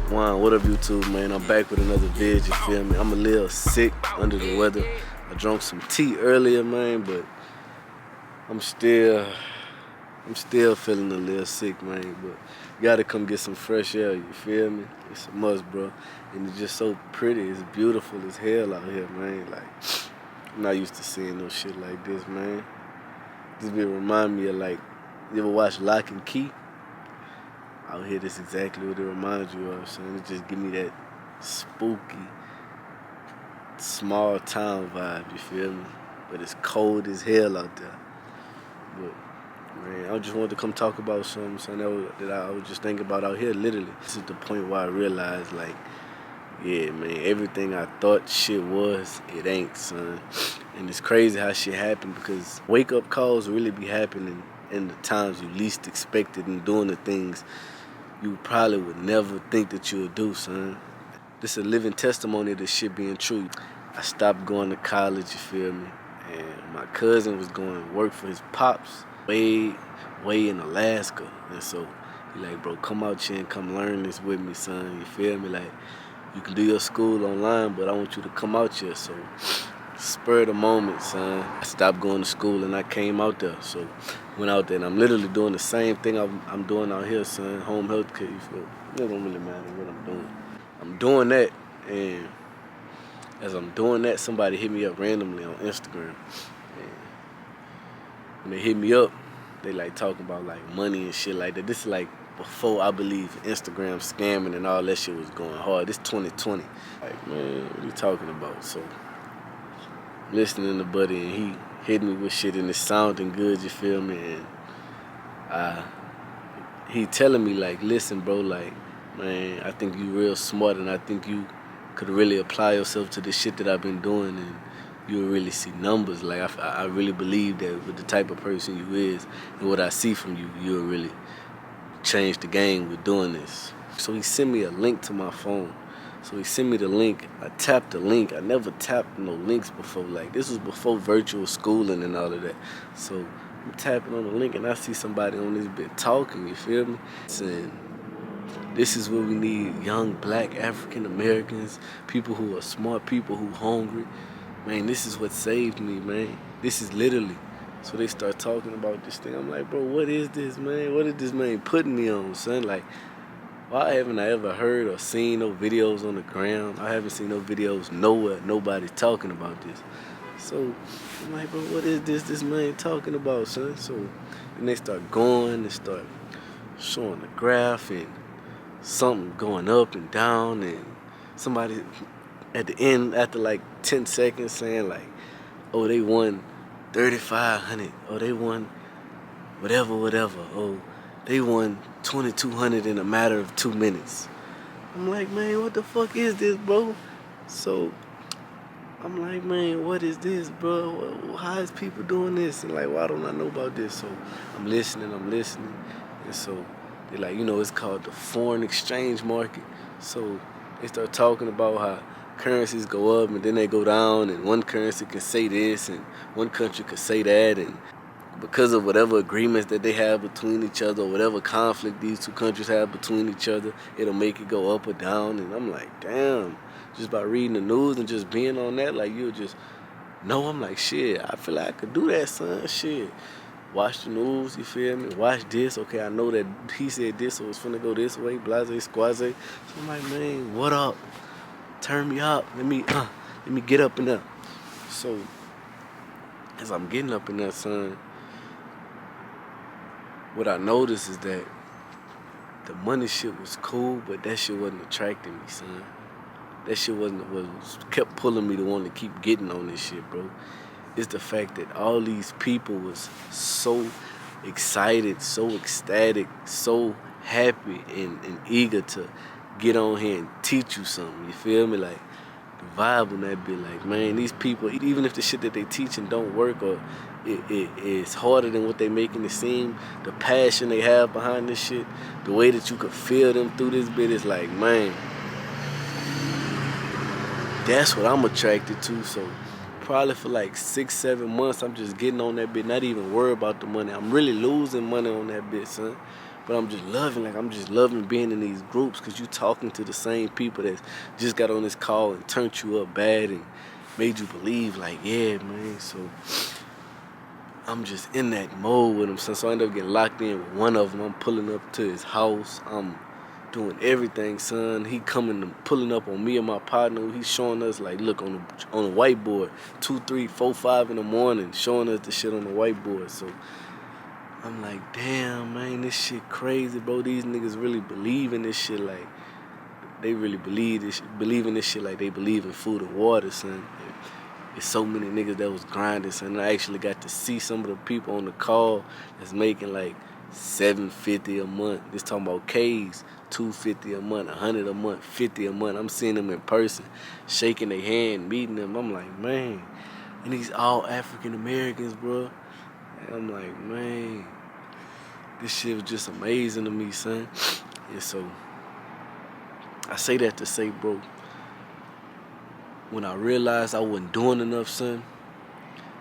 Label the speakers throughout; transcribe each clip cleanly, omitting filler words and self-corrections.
Speaker 1: Juan, what up YouTube, man? I'm back with another vid, you feel me? I'm a little sick, under the weather. I drank some tea earlier, man, but I'm still feeling a little sick, man. But you gotta come get some fresh air, you feel me? It's a must, bro. And it's just so pretty, it's beautiful as hell out here, man. Like, I'm not used to seeing no shit like this, man. This be remind me of, like, you ever watch Lock and Key? Out here, that's exactly what it reminds you of, son. It just give me that spooky, small town vibe, you feel me? But it's cold as hell out there. But, man, I just wanted to come talk about something that I was just thinking about out here, literally. This is the point where I realized, like, yeah, man, everything I thought shit was, it ain't, son. And it's crazy how shit happen because wake-up calls really be happening in the times you least expected and doing the things you probably would never think that you would do, son. This is a living testimony of this shit being true. I stopped going to college, you feel me? And my cousin was going to work for his pops way in Alaska. And so he like, bro, come out here and come learn this with me, son. You feel me? Like, you can do your school online, but I want you to come out here. So spur of the moment, son. I stopped going to school and I came out there. So went out there and I'm literally doing the same thing I'm doing out here, son. Home health care, you feel me? It don't really matter what I'm doing. I'm doing that, and as I'm doing that, somebody hit me up randomly on Instagram. And when they hit me up, they like talking about like money and shit like that. This is like before I believe Instagram scamming and all that shit was going hard. This 2020. Like, man, what are you talking about? So listening to Buddy, and he hit me with shit and it's sounding good, you feel me? And he telling me like, listen, bro, like, man, I think you real smart and I think you could really apply yourself to the shit that I've been doing and you'll really see numbers. Like, I really believe that with the type of person you is and what I see from you, you'll really change the game with doing this. So he sent me a link to my phone. So he sent me the link. I tapped the link. I never tapped no links before. Like, this was before virtual schooling and all of that. So I'm tapping on the link and I see somebody on this bit talking, you feel me? Saying, this is what we need, young black African Americans, people who are smart, people who hungry. Man, this is what saved me, man. This is literally. So they start talking about this thing. I'm like, bro, what is this, man? What is this man putting me on, son? Like, why haven't I ever heard or seen no videos on the ground? I haven't seen no videos nowhere, nobody talking about this. So I'm like, bro, what is this man talking about, son? So then they start going and start showing the graph and something going up and down and somebody at the end after like 10 seconds saying like, oh, they won 3,500, oh, they won whatever, oh, they won 2,200 in a matter of 2 minutes. I'm like, man, what the fuck is this, bro? So I'm like, man, what is this, bro? How is people doing this? And like, why don't I know about this? So I'm listening. And so they're like, you know, it's called the foreign exchange market. So they start talking about how currencies go up and then they go down and one currency can say this and one country can say that, and because of whatever agreements that they have between each other or whatever conflict these two countries have between each other, it'll make it go up or down. And I'm like, damn, just by reading the news and just being on that, like, you'll just know. I'm like, shit, I feel like I could do that, son. Shit. Watch the news, you feel me? Watch this. Okay, I know that he said this, so it's finna go this way, blase, squaze. So I'm like, man, what up? Turn me up. Let me get up in there. So as I'm getting up in there, son, what I noticed is that the money shit was cool, but that shit wasn't attracting me, son. That shit kept pulling me to want to keep getting on this shit, bro. It's the fact that all these people was so excited, so ecstatic, so happy and eager to get on here and teach you something, you feel me? Like, the vibe on that bit, like, man, these people, even if the shit that they teaching don't work or it's harder than what they making it seem, the passion they have behind this shit, the way that you could feel them through this bit is like, man, that's what I'm attracted to. So probably for like 6-7 months, I'm just getting on that bit, not even worried about the money. I'm really losing money on that bit, son. But I'm just loving being in these groups because you talking to the same people that just got on this call and turned you up bad and made you believe like, yeah, man. So I'm just in that mode with him, son. So I end up getting locked in with one of them. I'm pulling up to his house. I'm doing everything, son. He coming and pulling up on me and my partner. He's showing us like, look on the whiteboard, 2, 3, 4, 5 in the morning, showing us the shit on the whiteboard. So I'm like, damn, man, this shit crazy, bro. These niggas really believe in this shit like they really believe in this shit like they believe in food and water, son. It's so many niggas that was grinding, son. And I actually got to see some of the people on the call that's making like $750 a month. This talking about K's, $250 a month, $100 a month, $50 a month. I'm seeing them in person, shaking their hand, meeting them. I'm like, man. And these all African Americans, bro. And I'm like, man, this shit was just amazing to me, son. And so I say that to say, bro, when I realized I wasn't doing enough, son,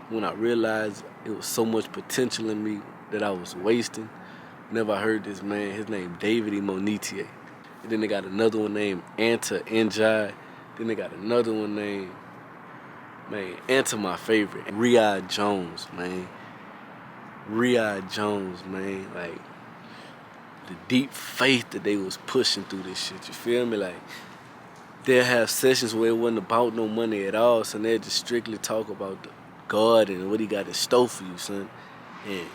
Speaker 1: when I realized it was so much potential in me that I was wasting, whenever I heard this man, his name David Imonitier. And then they got another one named Anta Njai. Then they got another one named, man, Anta my favorite, Riyad Jones, man. Riyad Jones, man, like the deep faith that they was pushing through this shit, you feel me? Like, they'll have sessions where it wasn't about no money at all, son. They'll just strictly talk about the God and what he got in store for you, son. And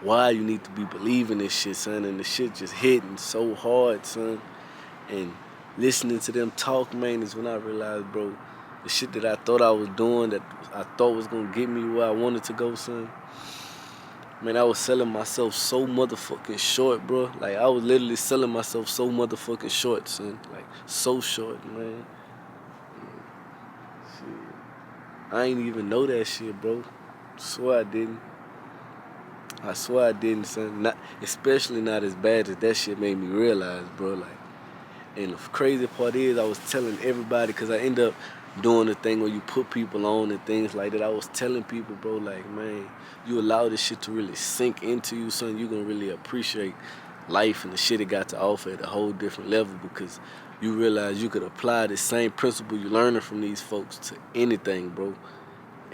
Speaker 1: why you need to be believing this shit, son. And the shit just hitting so hard, son. And listening to them talk, man, is when I realized, bro, the shit that I thought I was doing, that I thought was gonna get me where I wanted to go, son. Man, I was selling myself so motherfucking short, bro. Like, I was literally selling myself so motherfucking short, son. Like, so short, man. Shit. I ain't even know that shit, bro. Swear I didn't. I swear I didn't, son. Not, especially not as bad as that shit made me realize, bro. Like, and the crazy part is I was telling everybody, because I end up doing the thing where you put people on and things like that. I was telling people, bro, like, man, you allow this shit to really sink into you, son, you're gonna really appreciate life and the shit it got to offer at a whole different level, because you realize you could apply the same principle you're learning from these folks to anything, bro.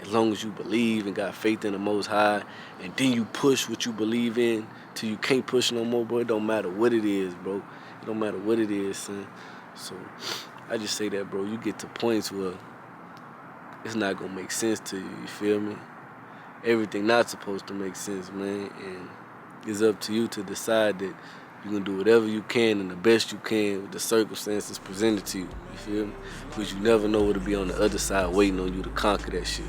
Speaker 1: As long as you believe and got faith in the Most High, and then you push what you believe in till you can't push no more, bro. It don't matter what it is, bro. It don't matter what it is, son. So I just say that, bro, you get to points where it's not gonna make sense to you, you feel me? Everything not supposed to make sense, man, and it's up to you to decide that you're gonna do whatever you can and the best you can with the circumstances presented to you, you feel me? Because you never know what'll be on the other side waiting on you to conquer that shit.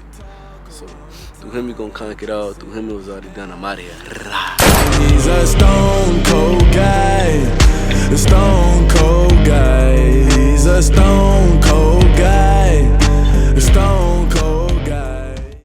Speaker 1: So through him you gonna conquer it all, through him it was already done. I'm out of here.
Speaker 2: He's a stone cold guy, a stone cold guy.